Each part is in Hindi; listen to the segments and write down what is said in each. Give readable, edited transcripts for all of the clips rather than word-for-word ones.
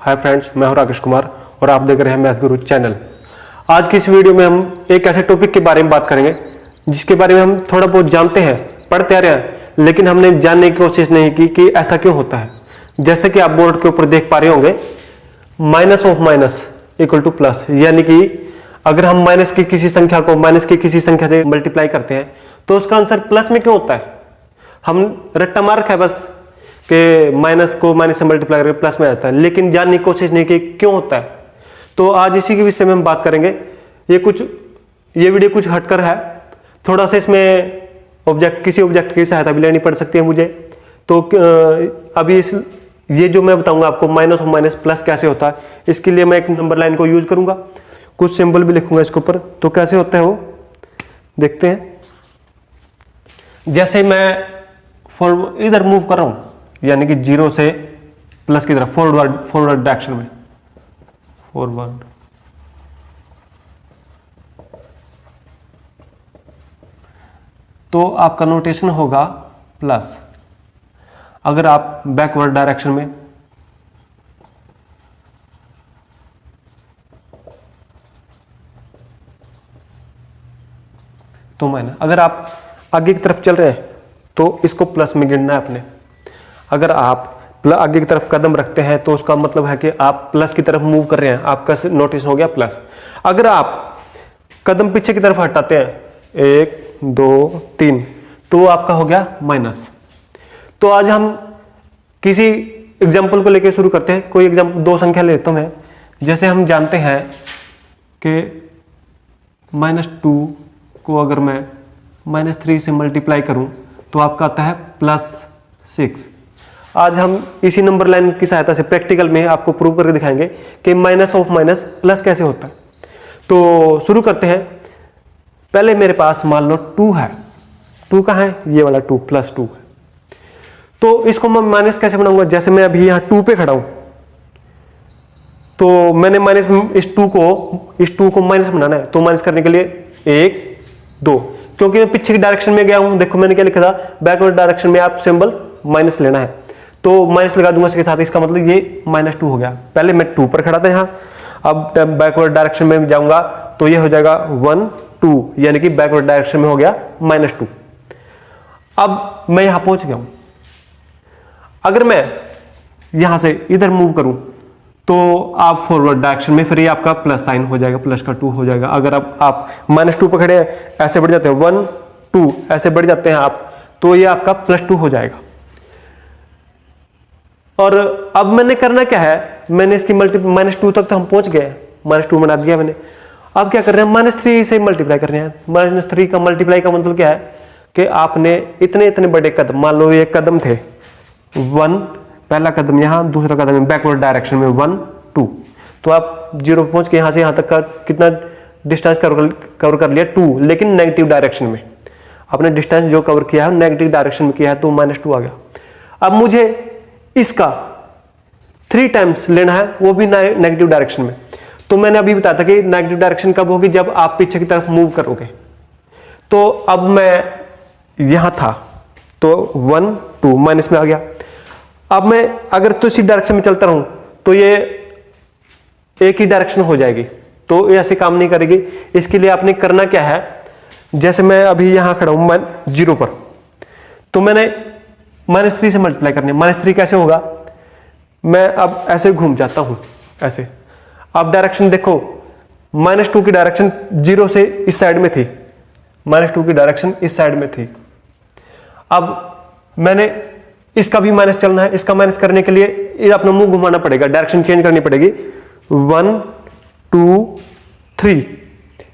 हाय फ्रेंड्स, मैं हूं राकेश कुमार और आप देख रहे हैं मैथ गुरु चैनल। आज की इस वीडियो में हम एक ऐसे टॉपिक के बारे में बात करेंगे जिसके बारे में हम थोड़ा बहुत जानते हैं, पढ़ते आ रहे हैं, लेकिन हमने जानने की कोशिश नहीं की कि ऐसा क्यों होता है। जैसे कि आप बोर्ड के ऊपर देख पा रहे होंगे, minus of minus equal two plus, यानी कि अगर हम माइनस की किसी संख्या को माइनस की किसी संख्या से मल्टीप्लाई करते हैं तो उसका आंसर प्लस में क्यों होता है। हम रट्टा मार रखा है बस कि माइनस को माइनस से मल्टीप्लाई करके प्लस में आता है, लेकिन जानने की कोशिश नहीं की क्यों होता है। तो आज इसी के विषय में हम बात करेंगे। ये वीडियो कुछ हटकर है, थोड़ा सा इसमें किसी ऑब्जेक्ट की सहायता भी लेनी पड़ सकती है मुझे। तो अभी ये जो मैं बताऊंगा आपको माइनस और माइनस प्लस कैसे होता है, इसके लिए मैं एक नंबर लाइन को यूज करूंगा, कुछ सिंबल भी लिखूंगा इसके ऊपर। तो कैसे होता है वो देखते हैं। जैसे मैं इधर मूव कर रहा हूं, यानी कि जीरो से प्लस की तरफ फॉरवर्ड डायरेक्शन में, फॉरवर्ड, तो आपका नोटेशन होगा प्लस। अगर आप बैकवर्ड डायरेक्शन में, तो माइनस। अगर आप आगे की तरफ चल रहे हैं तो इसको प्लस में गिनना है अपने। अगर आप आगे की तरफ कदम रखते हैं तो उसका मतलब है कि आप प्लस की तरफ मूव कर रहे हैं, आपका नोटिस हो गया प्लस। अगर आप कदम पीछे की तरफ हटाते हैं, 1 2 3, तो आपका हो गया माइनस। तो आज हम किसी एग्जाम्पल को लेकर शुरू करते हैं। कोई एग्जाम्पल, दो संख्या लेता हूं मैं। जैसे हम जानते हैं कि -2 को अगर मैं -3 से मल्टीप्लाई करूं तो आपका आता है +6। आज हम इसी नंबर लाइन की सहायता से प्रैक्टिकल में आपको प्रूव करके दिखाएंगे कि माइनस ऑफ माइनस प्लस कैसे होता है। तो शुरू करते हैं। पहले मेरे पास मान लो 2 है। 2 कहाँ है? ये वाला 2, +2 है। तो इसको मैं माइनस कैसे बनाऊंगा? जैसे मैं अभी यहाँ 2 पे खड़ा हूं, तो मैंने माइनस इस 2 को माइनस बनाना है। तो माइनस करने के लिए 1 2, क्योंकि मैं पीछे की डायरेक्शन में गया हूं। देखो मैंने क्या लिखा था, बैकवर्ड डायरेक्शन में आप सिंबल माइनस लेना है, तो माइनस लगा दूंगा इसके साथ। इसका मतलब ये -2 हो गया। पहले मैं 2 पर खड़ा था यहाँ, अब बैकवर्ड डायरेक्शन में जाऊंगा तो ये हो जाएगा 1 2, यानी कि बैकवर्ड डायरेक्शन में हो गया -2। अब मैं यहां पहुंच गया हूं। अगर मैं यहां से इधर मूव करूं तो आप फॉरवर्ड डायरेक्शन में, फिर ये आपका प्लस साइन हो जाएगा, प्लस का 2 हो जाएगा। अगर आप -2 पर खड़े हैं, ऐसे बढ़ जाते हैं 1 2, ऐसे बढ़ जाते हैं आप, तो ये आपका +2 हो जाएगा। और अब मैंने करना क्या है, मैंने इसकी -2 तक तो हम पहुंच गए, -2 बना दिया मैंने। अब क्या कर रहे हैं, -3 से मल्टीप्लाई कर रहे हैं। -3 का मल्टीप्लाई का मतलब क्या है कि आपने इतने बड़े कदम, मान लो ये कदम थे 1, पहला कदम यहाँ, दूसरा कदम बैकवर्ड डायरेक्शन में 1 2, तो आप 0 पहुंच के यहां से यहां तक का कितना डिस्टेंस कवर कर लिया 2, लेकिन नेगेटिव डायरेक्शन में। आपने डिस्टेंस जो कवर किया है नेगेटिव डायरेक्शन में किया है, तो -2 आ गया। अब मुझे इसका 3 टाइम्स लेना है, वो भी नेगेटिव डायरेक्शन में। तो मैंने अभी बताया था कि नेगेटिव डायरेक्शन कब होगी, जब आप पीछे की तरफ मूव करोगे। तो अब मैं यहां था तो 1 2 माइनस में आ गया। अब मैं अगर तो इसी डायरेक्शन में चलता रहूं तो ये एक ही डायरेक्शन हो जाएगी, तो ये ऐसे काम नहीं करेगी। इसके लिए आपने करना क्या है, जैसे मैं अभी यहां खड़ा हूं 0 पर, तो मैंने -3 से मल्टीप्लाई करनी है। -3 कैसे होगा, मैं अब ऐसे घूम जाता हूं ऐसे। अब डायरेक्शन देखो, -2 की डायरेक्शन 0 से इस साइड में थी, -2 की डायरेक्शन इस साइड में थी। अब मैंने इसका भी माइनस चलना है। इसका माइनस करने के लिए अपना मुंह घुमाना पड़ेगा, डायरेक्शन चेंज करनी पड़ेगी, 1 2 3,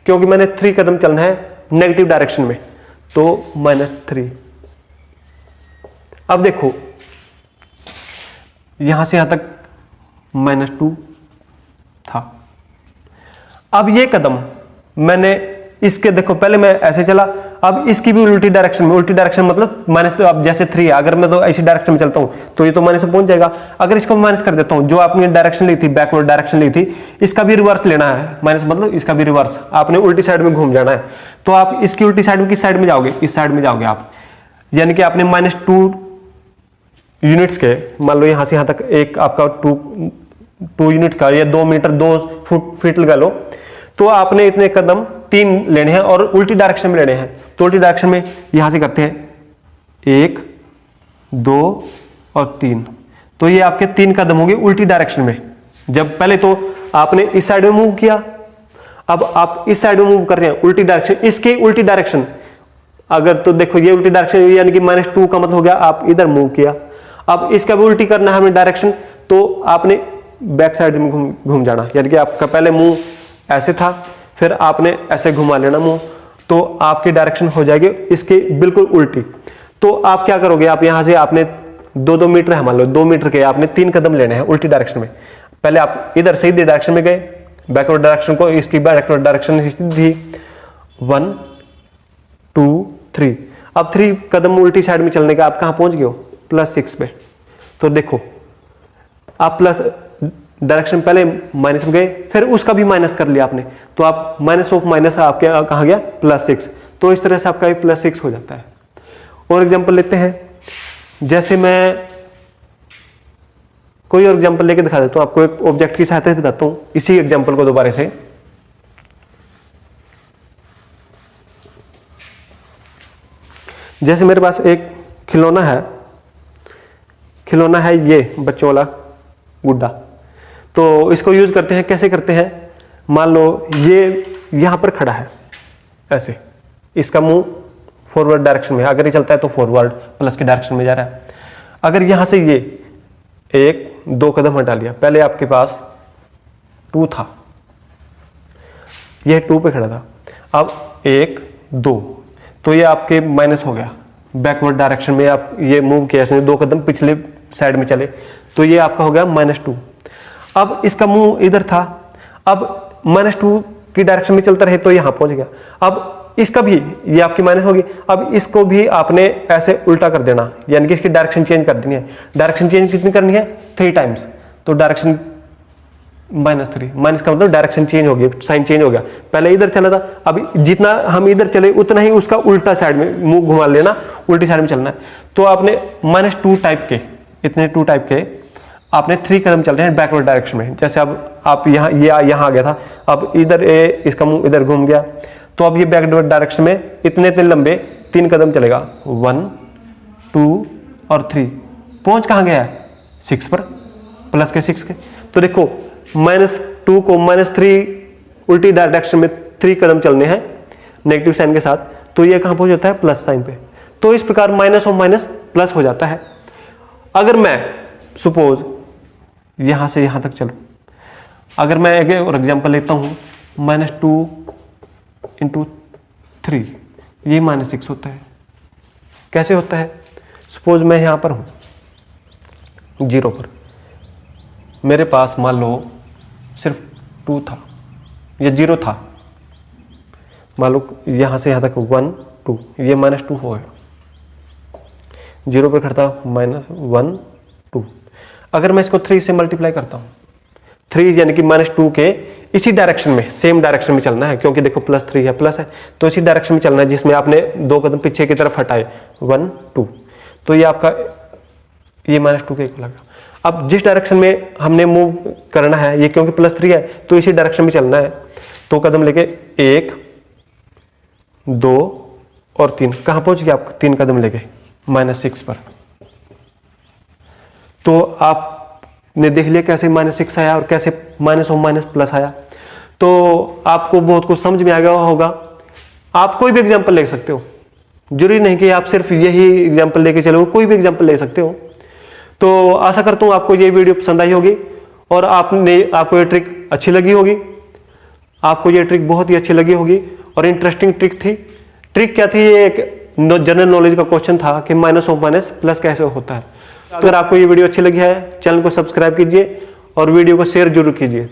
क्योंकि मैंने 3 कदम चलना है नेगेटिव डायरेक्शन में, तो -3। अब देखो यहां से यहां तक -2 था। अब ये कदम मैंने इसके, देखो पहले मैं ऐसे चला, अब इसकी भी उल्टी डायरेक्शन में, उल्टी डायरेक्शन मतलब माइनस, तो अब जैसे 3 है, अगर मैं तो ऐसी डायरेक्शन में चलता हूं तो ये तो माइनस में पहुंच जाएगा। अगर इसको माइनस कर देता हूं, जो आपने डायरेक्शन ली थी, बैकवर्ड डायरेक्शन ली थी, इसका भी रिवर्स लेना है। माइनस मतलब इसका भी रिवर्स, आपने उल्टी साइड में घूम जाना है। तो आप इसकी उल्टी साइड में किस साइड में जाओगे, इस साइड में जाओगे आप, यानी कि आपने -2 यूनिट्स के, मान लो यहां से यहां तक एक आपका 2 2 यूनिट का या 2 मीटर 2 फीट लगा लो, तो आपने इतने कदम 3 लेने हैं और उल्टी डायरेक्शन में लेने हैं। तो उल्टी डायरेक्शन में यहां से करते हैं 1 2 और 3, तो ये आपके 3 कदम होंगे उल्टी डायरेक्शन में। जब पहले तो आपने इस साइड में मूव किया, अब आप इस साइड में मूव कर रहे हैं उल्टी डायरेक्शन, इसकी उल्टी डायरेक्शन। अगर तो देखो ये उल्टी डायरेक्शन यानी कि -2 का मतलब हो गया आप इधर मूव किया। अब इसका भी उल्टी करना है हमें डायरेक्शन, तो आपने बैक साइड में घूम जाना, यानी कि आपका पहले मुंह ऐसे था, फिर आपने ऐसे घुमा लेना मुंह, तो आपकी डायरेक्शन हो जाएगी इसके बिल्कुल उल्टी। तो आप क्या करोगे, आप यहां से आपने 2-2 मीटर है, मान लो 2 मीटर के आपने 3 कदम लेने हैं उल्टी डायरेक्शन में। पहले आप इधर सीधी डायरेक्शन में गए, बैकवर्ड डायरेक्शन को, इसकी बैकवर्ड डायरेक्शन थी 1 2 3। अब 3 कदम उल्टी साइड में चलने का आप कहां पहुंच गए हो, +6 पे। तो देखो आप प्लस डायरेक्शन पहले माइनस में गए, फिर उसका भी माइनस कर लिया आपने, तो आप माइनस ऑफ माइनस आपके कहाँ गया, +6। तो इस तरह से आपका भी +6 हो जाता है। और एग्जांपल लेते हैं, जैसे मैं कोई और एग्जांपल लेके दिखा देता हूँ आपको, एक ऑब्जेक्ट की सहायता से बताता हूँ इसी एग्जांपल को दोबारा से। जैसे मेरे पास एक खिलौना है ये बच्चों वाला गुड्डा, तो इसको यूज करते हैं, कैसे करते हैं, मान लो ये यहां पर खड़ा है ऐसे, इसका मुंह फॉरवर्ड डायरेक्शन में, अगर ये चलता है तो फॉरवर्ड प्लस के डायरेक्शन में जा रहा है। अगर यहां से ये 1-2 कदम हटा लिया, पहले आपके पास 2 था, यह 2 पे खड़ा था, अब 1-2, तो ये आपके माइनस हो गया, बैकवर्ड डायरेक्शन में आप ये मूव किया, इसने 2 कदम पिछले साइड में चले, तो ये आपका हो गया -2। अब इसका मुंह इधर था, अब -2 की डायरेक्शन में चलता रहे तो यहां पहुंच गया। अब इसका भी, ये आपकी माइनस होगी, अब इसको भी आपने ऐसे उल्टा कर देना, यानी कि इसकी डायरेक्शन चेंज कर देनी है। डायरेक्शन चेंज कितनी करनी है, 3 टाइम्स, तो डायरेक्शन -3, माइनस का मतलब डायरेक्शन चेंज हो गई, साइन चेंज हो गया। पहले इधर चला था, अब जितना हम इधर चले उतना ही उसका उल्टा साइड में मुंह घुमा लेना, उल्टी साइड में चलना है। तो आपने -2 टाइप के, इतने 2 टाइप के आपने 3 कदम चल रहे हैं बैकवर्ड डायरेक्शन में। जैसे अब आप यहाँ आ गया था, अब इधर इसका मुंह इधर घूम गया, तो अब ये बैकवर्ड डायरेक्शन में इतने लंबे 3 कदम चलेगा, 1 2 और 3। पहुंच कहाँ गया है, 6 पर, प्लस के 6 के। तो देखो -2 को -3 उल्टी डायरेक्शन में 3 कदम चलने हैं नेगेटिव साइन के साथ, तो ये कहाँ पहुंच जाता है, प्लस साइन पे। तो इस प्रकार माइनस और माइनस प्लस हो जाता है। अगर मैं सपोज यहां से यहां तक चलूं, अगर मैं एक और एग्जांपल लेता हूं, -2 × 3, ये -6 होता है। कैसे होता है, सपोज मैं यहां पर हूं 0 पर, मेरे पास मान लो सिर्फ 2 था या 0 था, मान लो यहां से यहां तक 1 2, ये -2 हो गया, 0 पर खड़ा -1 2। अगर मैं इसको 3 से मल्टीप्लाई करता हूं, 3 यानी कि -2 के इसी डायरेक्शन में, सेम डायरेक्शन में चलना है, क्योंकि देखो +3 है, प्लस है, तो इसी डायरेक्शन में चलना है जिसमें आपने 2 कदम पीछे की तरफ हटाए, 1 2, तो ये आपका ये -2 के इक्वल आ गया। अब जिस डायरेक्शन में हमने मूव करना है, ये क्योंकि +3 है तो इसी डायरेक्शन में चलना है, तो कदम लेके 1 2 और 3, कहां पहुंच गया आप, 3 कदम लेके -6 पर। तो आपने देख लिया कैसे -6 आया और कैसे माइनस और माइनस प्लस आया। तो आपको बहुत कुछ समझ में आ गया होगा। आप कोई भी एग्जांपल ले सकते हो, जरूरी नहीं कि आप सिर्फ यही एग्जांपल लेके चलो, कोई भी एग्जांपल ले सकते हो। तो आशा करता हूँ आपको ये वीडियो पसंद आई होगी और आपको ये ट्रिक अच्छी लगी होगी। आपको ये ट्रिक बहुत ही अच्छी लगी होगी और इंटरेस्टिंग ट्रिक थी। ट्रिक क्या थी, ये एक जनरल नॉलेज का क्वेश्चन था कि माइनस ऑफ माइनस प्लस कैसे होता है। अगर आपको ये वीडियो अच्छी लगी है, चैनल को सब्सक्राइब कीजिए और वीडियो को शेयर जरूर कीजिए।